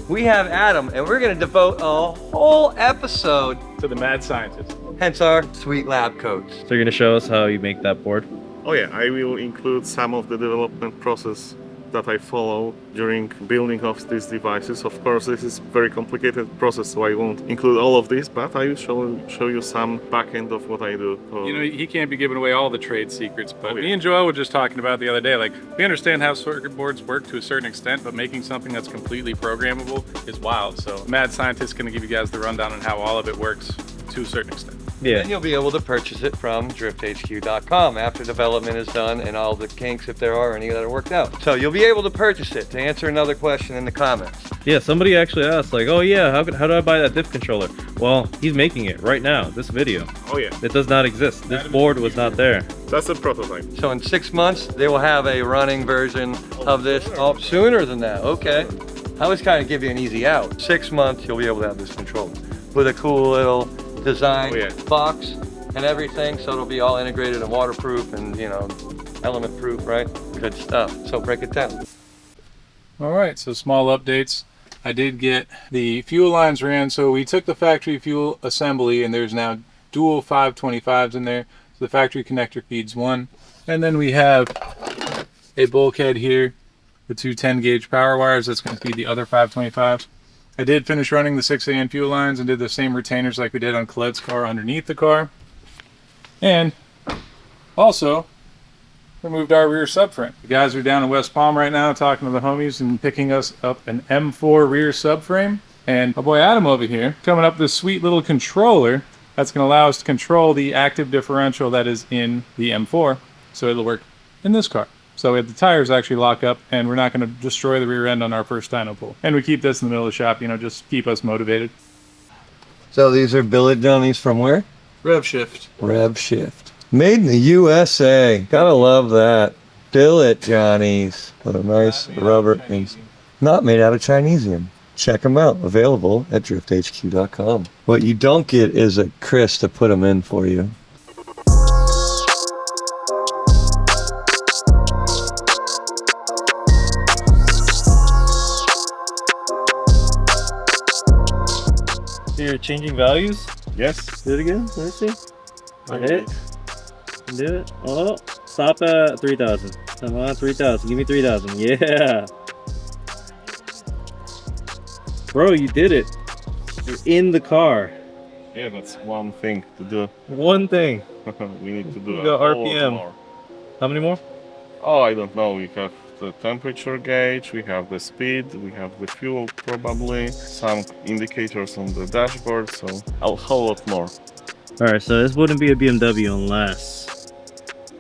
we have Adam, and we're gonna devote a whole episode to the mad scientist. Hence our sweet lab coats. So you're gonna show us how you make that board? Oh yeah, I will include some of the development process that I follow during building of these devices. Of course, this is very complicated process, so I won't include all of this, but I will show you some back end of what I do. You know, he can't be giving away all the trade secrets, but me and Joel were just talking about the other day, like, we understand how circuit boards work to a certain extent, but making something that's completely programmable is wild. So Mad Scientist is going to give you guys the rundown on how all of it works to a certain extent. Yeah. And you'll be able to purchase it from drifthq.com after development is done and all the kinks, if there are any, that are worked out. So you'll be able to purchase it. To answer another question in the comments. Yeah, somebody actually asked, like, oh yeah, how do I buy that diff controller? Well, he's making it right now, this video. Oh yeah. It does not exist. This board was not there. That's a prototype. So in 6 months, they will have a running version of this. Oh, sooner than that, okay. I was kind of give you an easy out. 6 months, you'll be able to have this controller with a cool little design box and everything, so it'll be all integrated and waterproof and, you know, element proof, right? Good stuff. So break it down. All right, so small updates. I did get the fuel lines ran, so we took the factory fuel assembly and there's now dual 525s in there. So the factory connector feeds one. And then we have a bulkhead here with two 10 gauge power wires that's going to feed the other 525s. I did finish running the 6AN fuel lines and did the same retainers like we did on Colette's car underneath the car. And also removed our rear subframe. The guys are down in West Palm right now talking to the homies and picking us up an M4 rear subframe. And my boy Adam over here coming up with this sweet little controller that's going to allow us to control the active differential that is in the M4. So it'll work in this car. So the tires actually lock up and we're not going to destroy the rear end on our first dyno pull. And we keep this in the middle of the shop, you know, just keep us motivated. So these are billet dummies from where? Rev Shift. Rev Shift. Made in the USA. Gotta love that. Billet Johnnies. What a nice rubber piece. Not made out of Chinesium. Check them out. Available at drifthq.com. What you don't get is a Chris to put them in for you. You're changing values? Yes. Do it again. Let's see. Hit. Do it. Oh, stop at 3,000. Come on, 3,000. Give me 3,000. Yeah. Bro, you did it. You're in the car. Yeah, that's one thing to do. One thing. We need to do You a got whole lot RPM. more. How many more? Oh, I don't know. We have the temperature gauge, we have the speed, we have the fuel probably, some indicators on the dashboard, so a whole lot more. Alright, so this wouldn't be a BMW unless...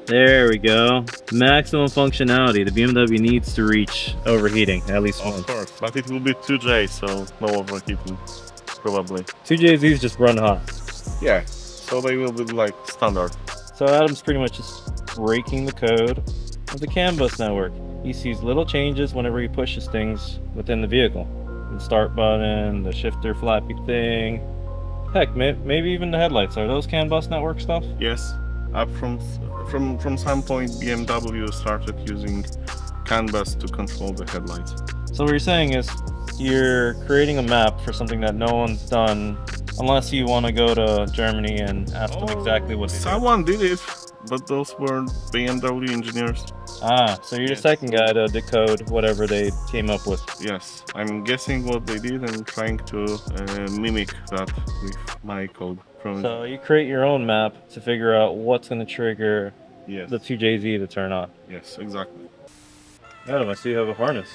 There we go. Maximum functionality. The BMW needs to reach overheating, at least once. Of course, but it will be 2J, so no overheating, probably. 2JZs just run hot. Yeah, so they will be like standard. So Adam's pretty much just breaking the code of the CAN bus network. He sees little changes whenever he pushes things within the vehicle. The start button, the shifter flappy thing. Heck, maybe even the headlights. Are those CAN bus network stuff? Yes, up from some point BMW started using CAN bus to control the headlights. So what you're saying is you're creating a map for something that no one's done, unless you want to go to Germany and ask them exactly what they do. Someone did it, but those were BMW engineers. Ah, so you're the second guy to decode whatever they came up with. Yes, I'm guessing what they did and trying to mimic that with my code. So you create your own map to figure out what's going to trigger Yes. the 2JZ to turn on. Yes, exactly. Adam, I see you have a harness.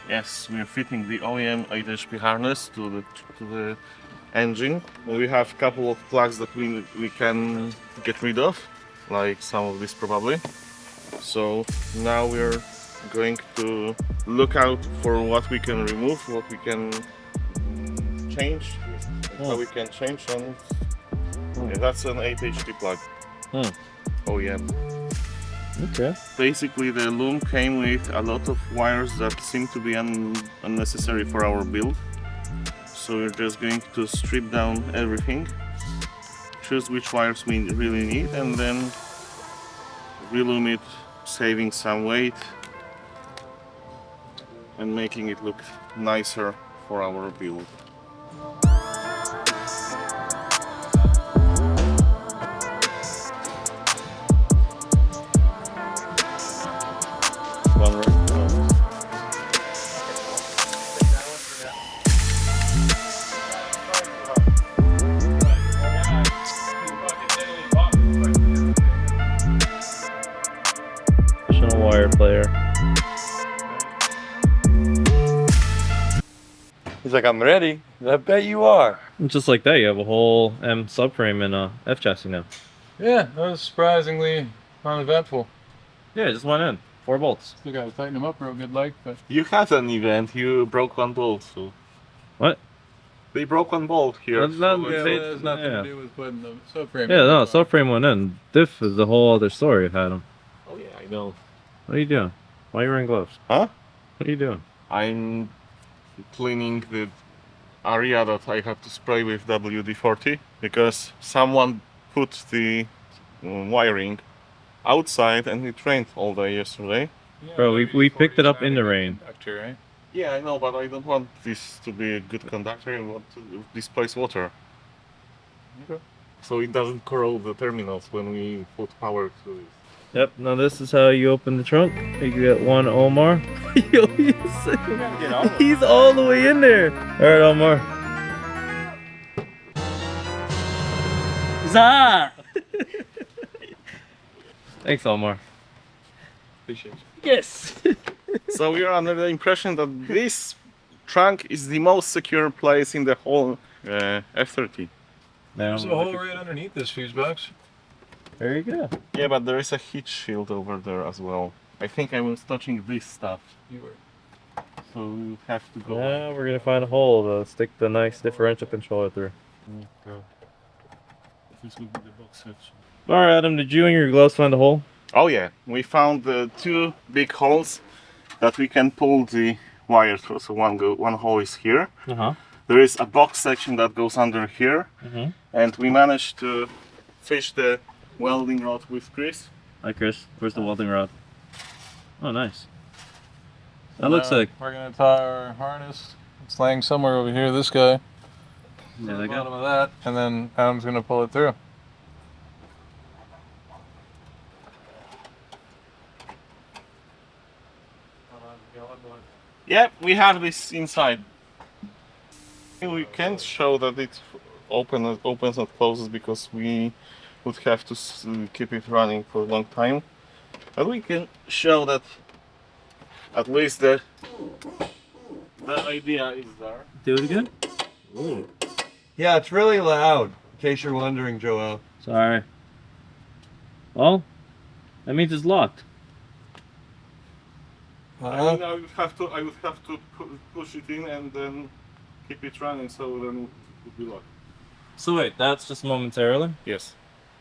Yes, we are fitting the OEM 8HP harness to the engine. We have a couple of plugs that we can get rid of, like some of this probably. So now we're going to look out for what we can remove, what we can change, how we can change on. Yeah, that's an 8HP plug. OEM. Okay. Basically the loom came with a lot of wires that seem to be unnecessary for our build. So we're just going to strip down everything, choose which wires we really need, and then reloom it, saving some weight and making it look nicer for our build. One right. Professional wire player. He's like, I'm ready. I bet you are. And just like that, you have a whole M subframe and a F chassis now. Yeah, that was surprisingly uneventful. Yeah, it just went in. 4 bolts. Still gotta tighten them up real good, like, but You had an event, you broke one bolt, so... What? They broke one bolt here. Well, so no, yeah, they- well, it has nothing yeah. to do with putting the subframe. Yeah, no, subframe went in. Diff is a whole other story of Adam. Oh yeah, I know. What are you doing? Why are you wearing gloves? Huh? What are you doing? I'm cleaning the area that I had to spray with WD-40 because someone put the wiring outside and it rained all day yesterday. Bro, we picked it up in the rain. Conductor, right? Yeah, I know, but I don't want this to be a good conductor. I want to displace water. Okay. So it doesn't corrode the terminals when we put power to it. Yep, now this is how you open the trunk. You get one Omar. Yo, he's all the way in there. Alright, Omar. Za! Thanks, Omar. Appreciate you. Yes! So we are under the impression that this trunk is the most secure place in the whole F30. There's a hole right underneath this fuse box. There you go. Yeah, but there is a heat shield over there as well. I think I was touching this stuff, You were. so we have to go. Now we're gonna find a hole to stick the nice differential controller through. This will be the box section. Alright, Adam, did you and your gloves find a hole? Oh yeah, we found the 2 big holes that we can pull the wire through. So one hole is here. Uh-huh. There is a box section that goes under here, Mhm. and we managed to fish the welding rod with Chris. Hi, Chris. Where's the welding rod? Oh, nice. That looks like... We're gonna tie our harness. It's laying somewhere over here, this guy. There The they bottom go. of that. And then Adam's gonna pull it through. Yep, we have this inside. We can't show that it opens and closes because we would have to keep it running for a long time. But we can show that at least the idea is there. Do it again? Yeah, it's really loud, in case you're wondering, Joel. Sorry. Well, that means it's locked. I mean, I would have to push it in and then keep it running, so then it would be locked. So wait, that's just momentarily? Yes.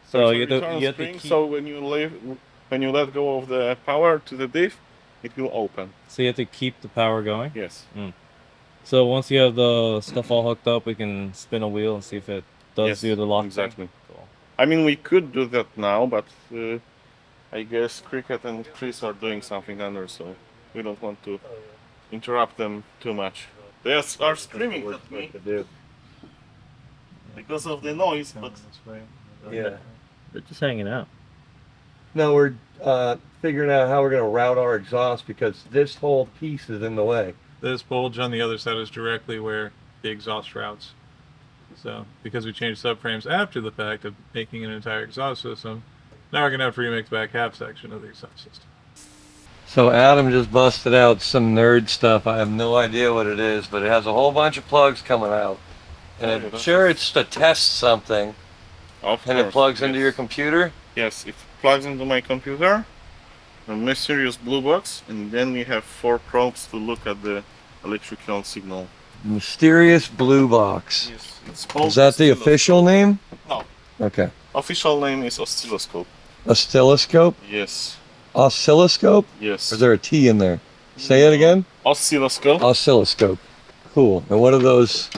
So There's a you return have to spring, keep... so when you let go of the power to the diff, it will open. So you have to keep the power going? Yes. So once you have the stuff all hooked up, we can spin a wheel and see if it does Yes, do the lock thing? exactly. Cool. I mean, we could do that now, but I guess Cricket and Chris are doing something under, so we don't want to interrupt them too much. They are screaming at me because of the noise, but Yeah. They're just hanging out. No, we're figuring out how we're going to route our exhaust because this whole piece is in the way. This bulge on the other side is directly where the exhaust routes. So, because we changed subframes after the fact of making an entire exhaust system, now we're going to have to remake the back half section of the exhaust system. So Adam just busted out some nerd stuff. I have no idea what it is, but it has a whole bunch of plugs coming out. And I'm sure it's to test something. of And it course, plugs into yes. your computer? Yes, it plugs into my computer, a mysterious blue box, and then we have 4 probes to look at the electrical signal. Mysterious Blue Box. Yes, it's called Is that the oscilloscope. official name? No. Okay. Official name is oscilloscope. Oscilloscope? Yes, Oscilloscope? yes. Or is there a T in there? Say it again? Oscilloscope. Oscilloscope. Cool. And what do those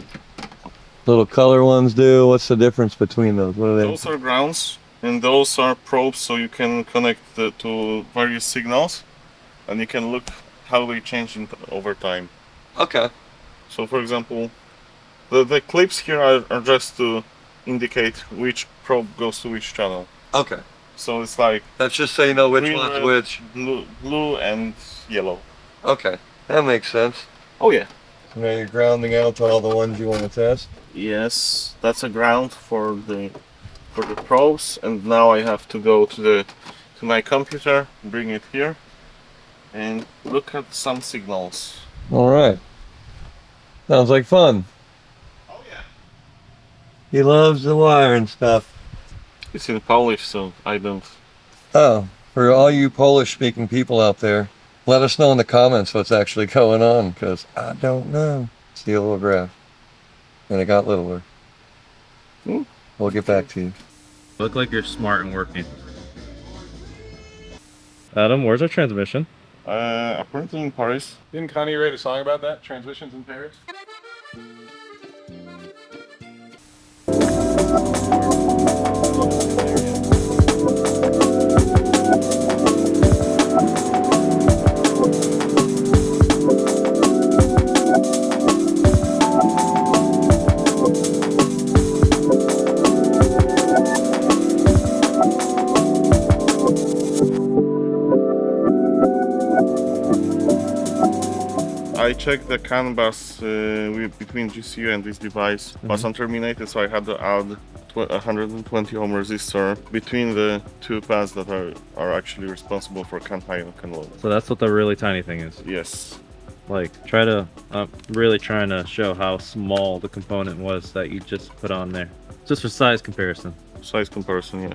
little color ones do? What's the difference between those? What are they? Those are grounds, and those are probes, so you can connect to various signals, and you can look how they change over time. Okay. So for example, the clips here are just to indicate which probe goes to which channel. Okay. So it's like That's just so you know which green, one's red, which. blue and yellow. Okay, that makes sense. Oh yeah. Now you're grounding out to all the ones you want to test. Yes, that's a ground for the probes, and now I have to go to my computer, bring it here, and look at some signals. All right. Sounds like fun. Oh yeah. He loves the wire and stuff. It's in Polish, so I don't. Oh, for all you Polish-speaking people out there, let us know in the comments what's actually going on, because I don't know. See a little graph. And it got littler. We'll get back to you. Look like you're smart and working. Adam, where's our transmission? Apparently in Paris. Didn't Connie write a song about that? Transmissions in Paris? I checked the CAN bus between GCU and this device was unterminated, so I had to add 120 ohm resistor between the two pads that are actually responsible for CAN high and CAN low. So that's what the really tiny thing is. Yes. Like, really trying to show how small the component was that you just put on there. Just for size comparison. Size comparison, yeah.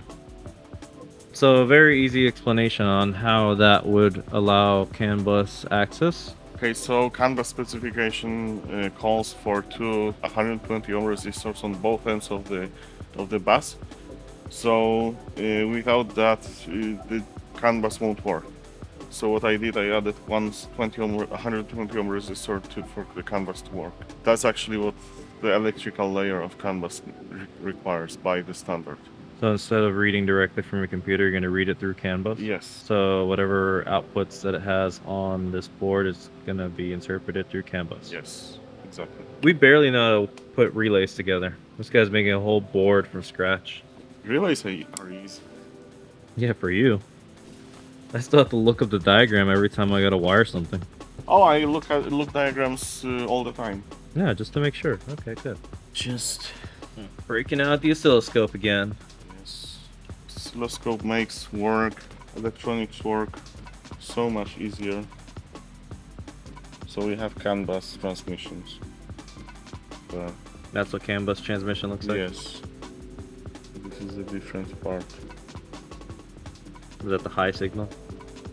So a very easy explanation on how that would allow CAN bus access. Okay, so CAN bus specification calls for two 120 ohm resistors on both ends of the bus. So without that, the CAN bus won't work. So what I did, I added 120 ohm resistor for the CAN bus to work. That's actually what the electrical layer of CAN bus requires by the standard. So instead of reading directly from your computer, you're going to read it through CAN bus? Yes. So whatever outputs that it has on this board is going to be interpreted through CAN bus? Yes, exactly. We barely know how to put relays together. This guy's making a whole board from scratch. Relays are easy. Yeah, for you. I still have to look up the diagram every time I gotta wire something. Oh, I look diagrams all the time. Yeah, just to make sure. Okay, good. Just breaking out the oscilloscope again. Yes. Oscilloscope makes electronics work so much easier. So we have CAN bus transmissions. That's what CAN bus transmission looks like? Yes. This is a different part. Is that the high signal?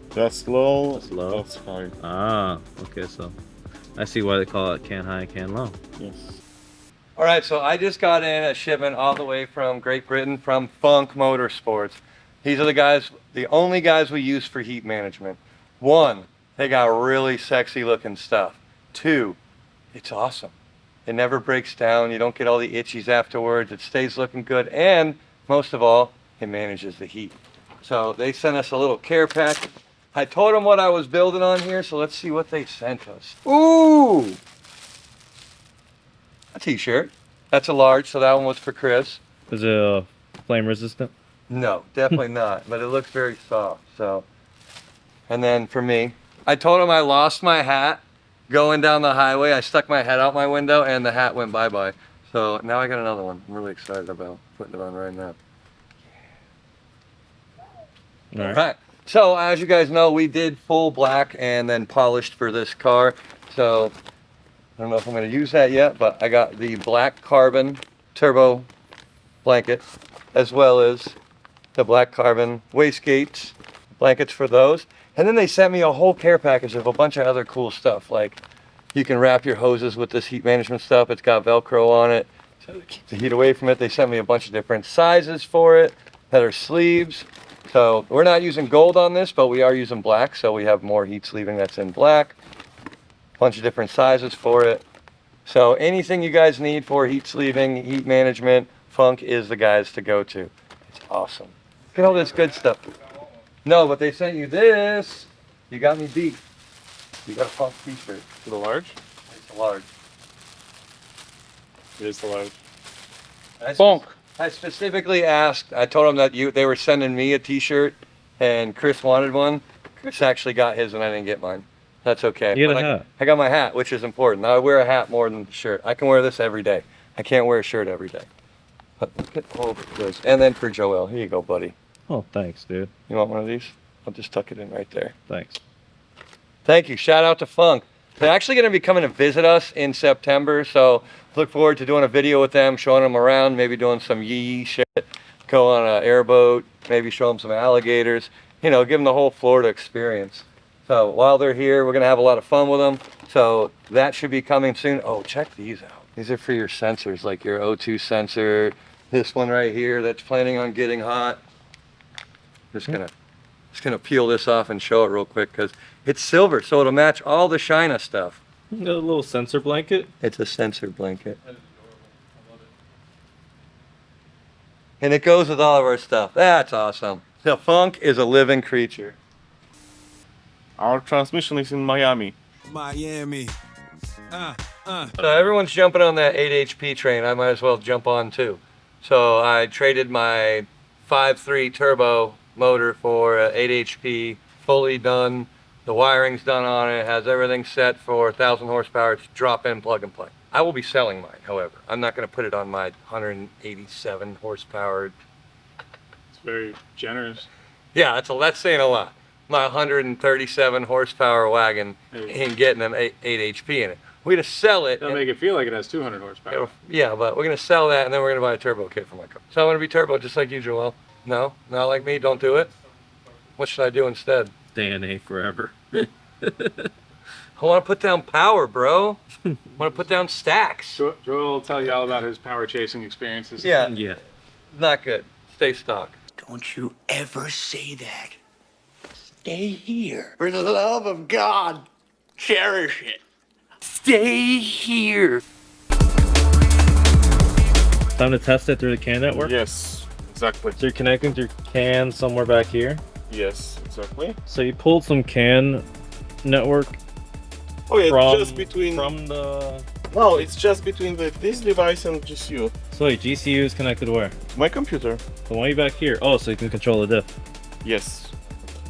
That's low, That's low? That's high. Ah, okay, so I see why they call it CAN high, CAN low. Yes. All right, so I just got in a shipment all the way from Great Britain from Funk Motorsports. These are the only guys we use for heat management. One, they got really sexy looking stuff. Two, it's awesome. It never breaks down. You don't get all the itchies afterwards. It stays looking good. And most of all, it manages the heat. So they sent us a little care pack. I told them what I was building on here, so let's see what they sent us. Ooh! A t-shirt. That's a large, so that one was for Chris. Is it flame resistant? No, definitely not, but it looks very soft, so. And then for me, I told him I lost my hat going down the highway. I stuck my head out my window and the hat went bye-bye. So now I got another one. I'm really excited about putting it on right now. All right. So as you guys know, we did full black and then polished for this car. So I don't know if I'm going to use that yet, but I got the black carbon turbo blanket as well as the black carbon wastegates, blankets for those. And then they sent me a whole care package of a bunch of other cool stuff. Like you can wrap your hoses with this heat management stuff. It's got Velcro on it so to keep the heat away from it. They sent me a bunch of different sizes for it that are sleeves. So we're not using gold on this, but we are using black. So we have more heat sleeving that's in black. A bunch of different sizes for it. So anything you guys need for heat sleeving, heat management, Funk is the guys to go to. It's awesome. Look at all this good stuff. No, but they sent you this. You got me beat. You got a Funk t-shirt. For the large? It's a large. It is the large. Bonk. I specifically asked, I told them that they were sending me a t-shirt and Chris wanted one. Chris actually got his and I didn't get mine. That's okay. You got But a hat. I got my hat, which is important. I wear a hat more than the shirt. I can wear this every day. I can't wear a shirt every day. But look at all of this. And then for Joel, here you go, buddy. Oh, thanks, dude. You want one of these? I'll just tuck it in right there. Thanks. Thank you. Shout out to Funk. They're actually going to be coming to visit us in September, so look forward to doing a video with them, showing them around, maybe doing some yee shit, go on an airboat, maybe show them some alligators, you know, give them the whole Florida experience. So while they're here, we're going to have a lot of fun with them. So that should be coming soon. Oh, check these out. These are for your sensors, like your O2 sensor. This one right here that's planning on getting hot. Just gonna peel this off and show it real quick because it's silver, so it'll match all the China stuff. Got a little sensor blanket. It's a sensor blanket. And it goes with all of our stuff. That's awesome. The Funk is a living creature. Our transmission is in Miami. Miami. So everyone's jumping on that 8 HP train. I might as well jump on too. So I traded my 5.3 turbo motor for a 8 HP, fully done. The wiring's done on it. Has everything set for 1,000 horsepower. It's drop in, plug and play. I will be selling mine, however. I'm not going to put it on my 187 horsepower. It's very generous. Yeah, that's saying a lot. My 137 horsepower wagon ain't getting them 8 HP in it. We're going to sell it. That'll make it feel like it has 200 horsepower. Yeah, but we're going to sell that and then we're going to buy a turbo kit for my car. So I'm going to be turbo just like you, Joel. No? Not like me? Don't do it? What should I do instead? DNA forever. I want to put down power, bro. I want to put down stacks. Joel will tell you all about his power chasing experiences. Yeah, Yeah. not good. Stay stock. Don't you ever say that. Stay here. For the love of God, cherish it. Stay here. Time to test it through the CAN network. Yes, exactly. So you're connecting through CAN somewhere back here. Yes, exactly. So you pulled some CAN network Oh yeah, from just between. the. No, it's just between this device and GCU. So wait, GCU is connected to where? My computer. The one back here. Oh, so you can control the diff. Yes.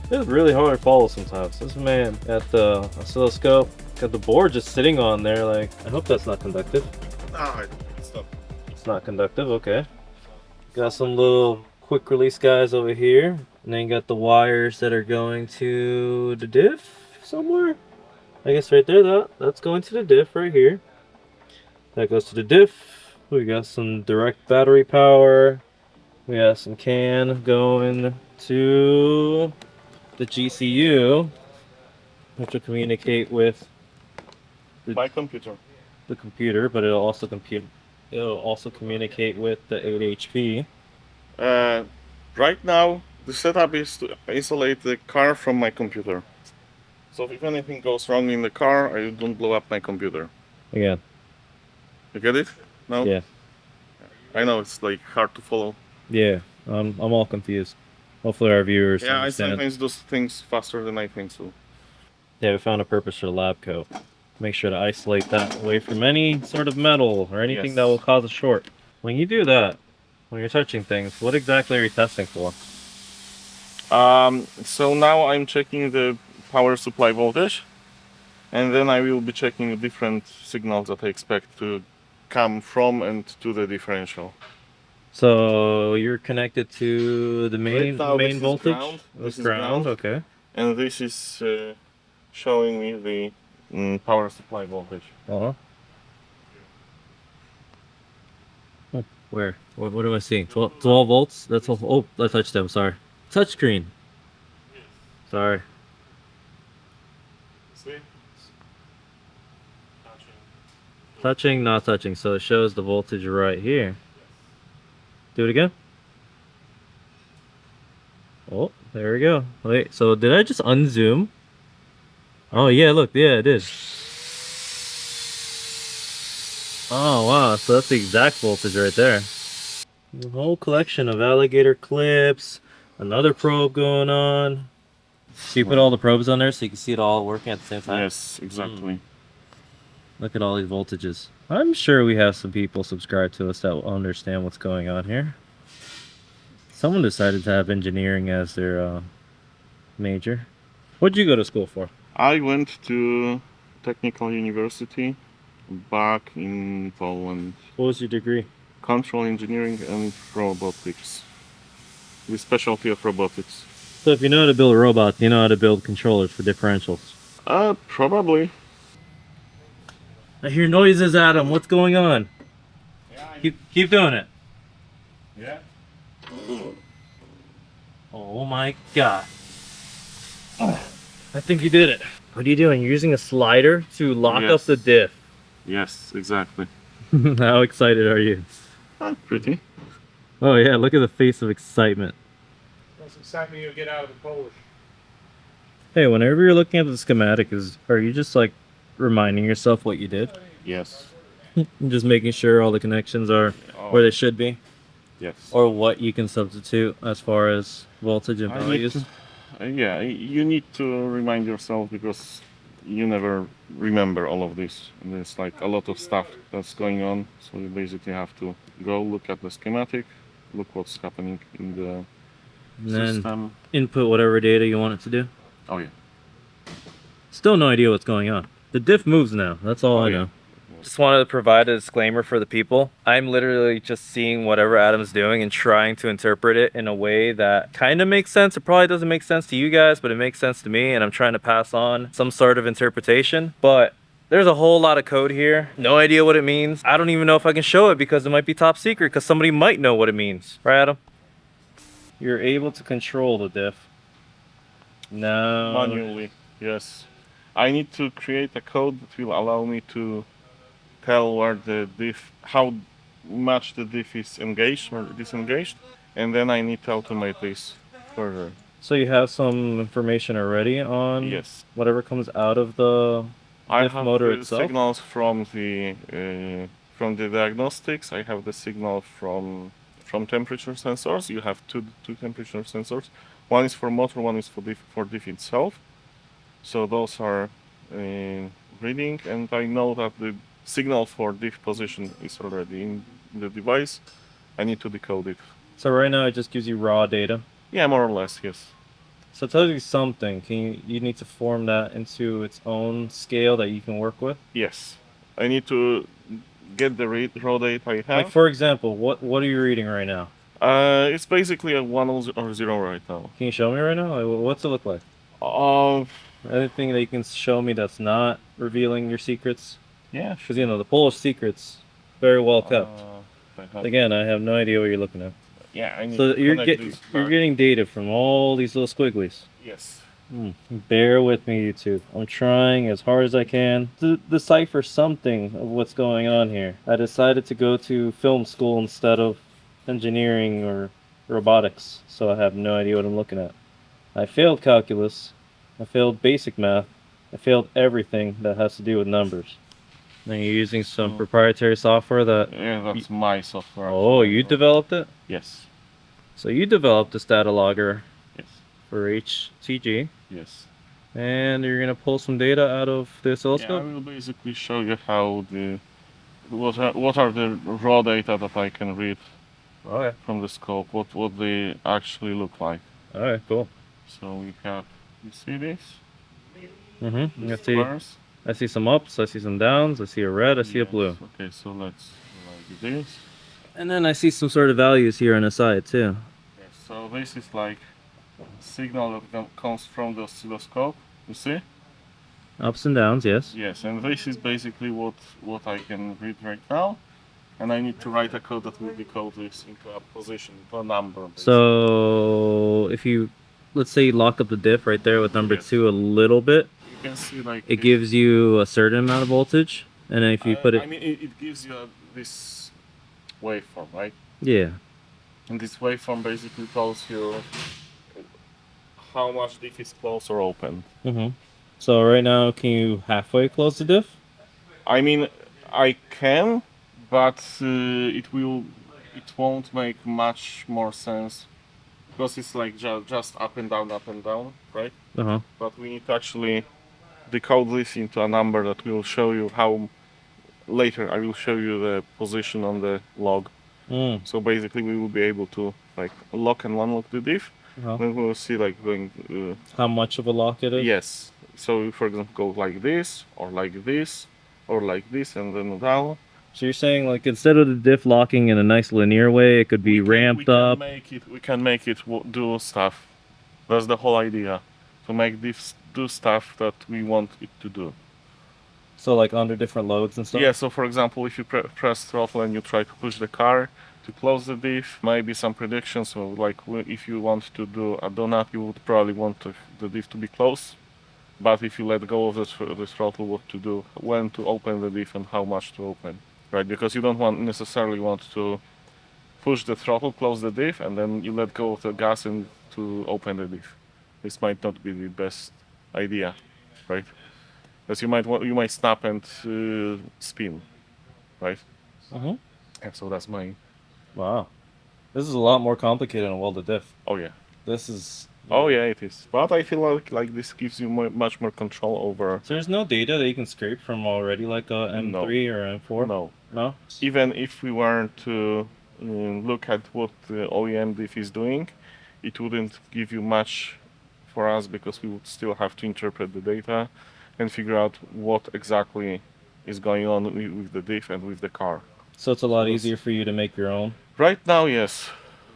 It's really hard to follow sometimes. This man at the oscilloscope got the board just sitting on there. Like, I hope that's not conductive. Ah, it's not. It's not conductive. Okay. Got some little quick release guys over here, and then you got the wires that are going to the diff somewhere. I guess right there. That's going to the diff right here. That goes to the diff. We got some direct battery power. We got some CAN going to the GCU, which will communicate with My computer. the computer, but it'll also communicate with the 8 HP. Right now, the setup is to isolate the car from my computer. So if anything goes wrong in the car, I don't blow up my computer. Again. You get it? No? Yeah. I know it's like hard to follow. Yeah. I'm all confused. Hopefully our viewers Yeah, I understand. sometimes do things faster than I think so. Yeah, we found a purpose for the lab coat. Make sure to isolate that away from any sort of metal or anything Yes. that will cause a short. When you do that, when you're touching things, what exactly are you testing for? So now I'm checking the power supply voltage, and then I will be checking the different signals that I expect to come from and to the differential. So you're connected to the main Right now, this is voltage? ground. This This is ground, ground. okay. And this is showing me the power supply voltage. Uh-huh. Where? What am I seeing? 12 volts? That's all. Oh, I touched them, sorry. Touchscreen. Sorry. See? Touching, not touching. So it shows the voltage right here. Do it again. Oh, there we go. Wait, so did I just unzoom? Oh yeah, look, yeah, it is. Oh wow, so that's the exact voltage right there. A whole collection of alligator clips, another probe going on. So you put all the probes on there so you can see it all working at the same time? Yes, exactly. Look at all these voltages. I'm sure we have some people subscribed to us that will understand what's going on here. Someone decided to have engineering as their major. What'd you go to school for? I went to technical university back in Poland. What was your degree? Control engineering and robotics. The specialty of robotics. So if you know how to build robots, you know how to build controllers for differentials. Probably. I hear noises, Adam. What's going on? Keep doing it. Yeah. Oh my god. I think you did it. What are you doing? You're using a slider to lock up Yes. the diff. Yes, exactly. How excited are you? Pretty. Oh yeah, look at the face of excitement. That's excitement you'll get out of the Polish. Hey, whenever you're looking at the schematic, are you just like reminding yourself what you did? Yes. Just making sure all the connections are where they should be? Yes. Or what you can substitute as far as voltage and values? Yeah, you need to remind yourself because you never remember all of this. And there's like a lot of stuff that's going on. So you basically have to go look at the schematic, look what's happening in the And then system. input whatever data you want it to do? Oh yeah. Still no idea what's going on. The diff moves now, that's all I yeah. know. Just wanted to provide a disclaimer for the people. I'm literally just seeing whatever Adam's doing and trying to interpret it in a way that kind of makes sense. It probably doesn't make sense to you guys, but it makes sense to me, and I'm trying to pass on some sort of interpretation. But there's a whole lot of code here. No idea what it means. I don't even know if I can show it because it might be top secret because somebody might know what it means. Right, Adam? You're able to control the diff. No. Manually, yes. I need to create a code that will allow me to tell where the diff, how much the diff is engaged or disengaged, and then I need to automate this further. So you have some information already on Yes. whatever comes out of the I diff have motor the itself? signals from the diagnostics. I have the signal from temperature sensors. You have two temperature sensors. One is for motor, one is for diff itself. So those are reading, and I know that the signal for diff position is already in the device. I need to decode it. So right now it just gives you raw data. Yeah, more or less, yes. So it tells you something. You need to form that into its own scale that you can work with? Yes. I need to get the raw data I have. Like for example, what are you reading right now? It's basically a 1 or 0 right now. Can you show me right now? Like, what's it look like? Anything that you can show me that's not revealing your secrets? Yeah, Because you know the Polish secrets very well kept. I have- Again, I have no idea what you're looking at. yeah, I need So to you're connect these you're back. getting data from all these little squigglies. Yes. Bear with me, YouTube. I'm trying as hard as I can to decipher something of what's going on here. I decided to go to film school instead of engineering or robotics, so I have no idea what I'm looking at. I failed calculus. I failed basic math. I failed everything that has to do with numbers. And you're using some proprietary software that... Yeah, that's my software. Oh, you developed it? Yes. So you developed this data logger Yes. for HTG. Yes. And you're gonna pull some data out of the Yeah, I oscilloscope? will basically show you how what are the raw data that I can read Okay. from the scope, what they actually look like. Alright, cool. So we have, you see this? Mm-hmm. Squares? I see some ups, I see some downs, I see a red, I see a Yes. blue. Okay, so let's like this. And then I see some sort of values here on the side too. Yes, so this is like signal that comes from the oscilloscope, you see? Ups and downs, yes. Yes, and this is basically what I can read right now. And I need to write a code that will decode this into a position, into a number. Basically. So if you, let's say you lock up the diff right there with number Yes. 2 a little bit, you can see like it gives you a certain amount of voltage. And then if you put it, I mean, it gives you this waveform, right? yeah. And this waveform basically tells you how much diff is closed or open. Mm-hmm. So right now, can you halfway close the diff? I mean, I can, but it won't make much more sense because it's like just up and down, right? Uh-huh. But we need to actually decode this into a number that will show you how later I will show you the position on the log. So basically we will be able to like lock and unlock the diff. Then we'll see like going How much of a lock it is? yes. So for example go like this or like this or like this and then down. So you're saying like instead of the diff locking in a nice linear way, it could be ramped up? We can make it do stuff. That's the whole idea. To make diffs do stuff that we want it to do. So like under different loads and stuff? Yeah, so for example, if you press throttle and you try to push the car to close the diff, maybe some predictions. So like if you want to do a donut, you would probably want the diff to be closed. But if you let go of the throttle, what to do, when to open the diff and how much to open, right? Because you don't necessarily want to push the throttle, close the diff, and then you let go of the gas and to open the diff. This might not be the best idea, right? Because you might snap and spin, right? Mm-hmm. And so that's my. Wow. This is a lot more complicated than a welded diff. Oh yeah. This is... Oh yeah, it is. But I feel like this gives you much more control over. So there's no data that you can scrape from already, like a M3 or M4? No. No? Even if we weren't to look at what the OEM diff is doing, it wouldn't give you much for us because we would still have to interpret the data and figure out what exactly is going on with the diff and with the car. So it's a lot easier for you to make your own? Right now, yes.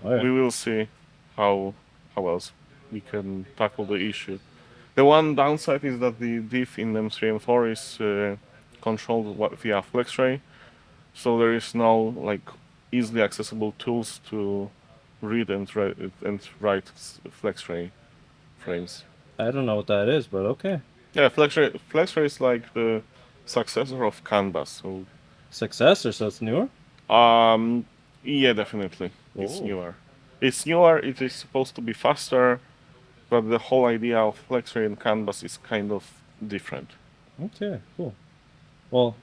Oh, yeah. We will see how else we can tackle the issue. The one downside is that the diff in M3 M4 is controlled via FlexRay, so there is no like easily accessible tools to read and write FlexRay frames. I don't know what that is, but okay. Yeah, FlexRay is like the successor of CAN bus. So Successor, so it's newer? yeah, definitely. It's Oh. newer. It's newer, it is supposed to be faster, but the whole idea of FlexRay and CAN bus is kind of different. Okay, cool. Well,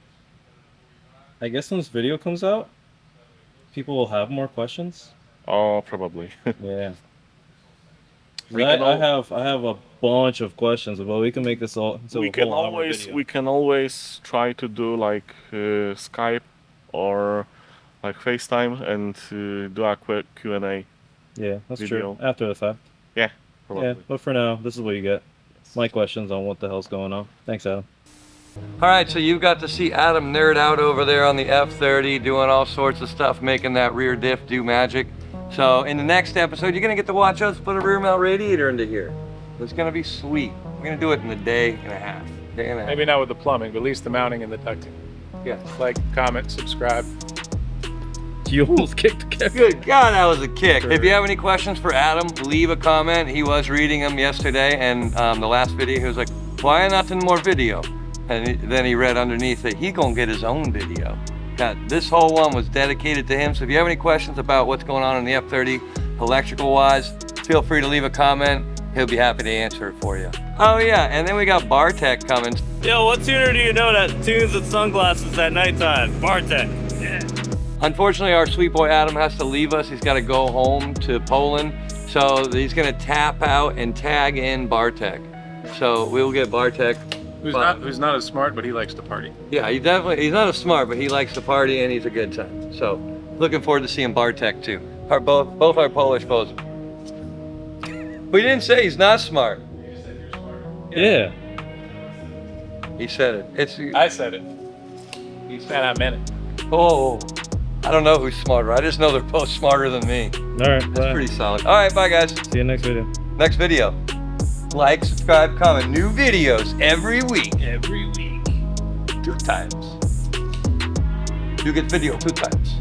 I guess when this video comes out, people will have more questions. Oh, probably. Yeah. We I, can I have a bunch of questions, but we can make this all into we a can whole hour always video. we can always try to do like Skype or like FaceTime and do a quick Q&A. Yeah, that's video. true. After the fact. Yeah, probably. Yeah, but for now, this is what you get. My questions on what the hell's going on. Thanks, Adam. All right, so you got to see Adam nerd out over there on the F30, doing all sorts of stuff, making that rear diff do magic. So in the next episode, you're gonna get to watch us put a rear mount radiator into here. It's gonna be sweet. We're gonna do it in a day and a half. Maybe not with the plumbing, but at least the mounting and the ducting. Yeah. Like, comment, subscribe. You almost kicked the camera. Good God, that was a kick. If you have any questions for Adam, leave a comment. He was reading them yesterday, and the last video, he was like, why nothing more video? And then he read underneath that he gonna get his own video. This whole one was dedicated to him. So if you have any questions about what's going on in the F30, electrical wise, feel free to leave a comment. He'll be happy to answer it for you. Oh yeah, and then we got Bartek coming. Yo, what tuner do you know that tunes with sunglasses at nighttime? Bartek. Yeah. Unfortunately, our sweet boy Adam has to leave us. He's got to go home to Poland. So he's gonna tap out and tag in Bartek. So we'll get Bartek. Who's not as smart, but he likes to party. Yeah, he's not as smart, but he likes to party and he's a good time. So looking forward to seeing Bartek too. Both our Polish boys. We didn't say he's not smart. Yeah. He said it. I said it. He said I meant it. Oh, I don't know who's smarter. I just know they're both smarter than me. All right. That's pretty solid. All right, bye guys. See you next video. Next video. Like, subscribe, comment. New videos every week. Every week. 2 times. You get video 2 times.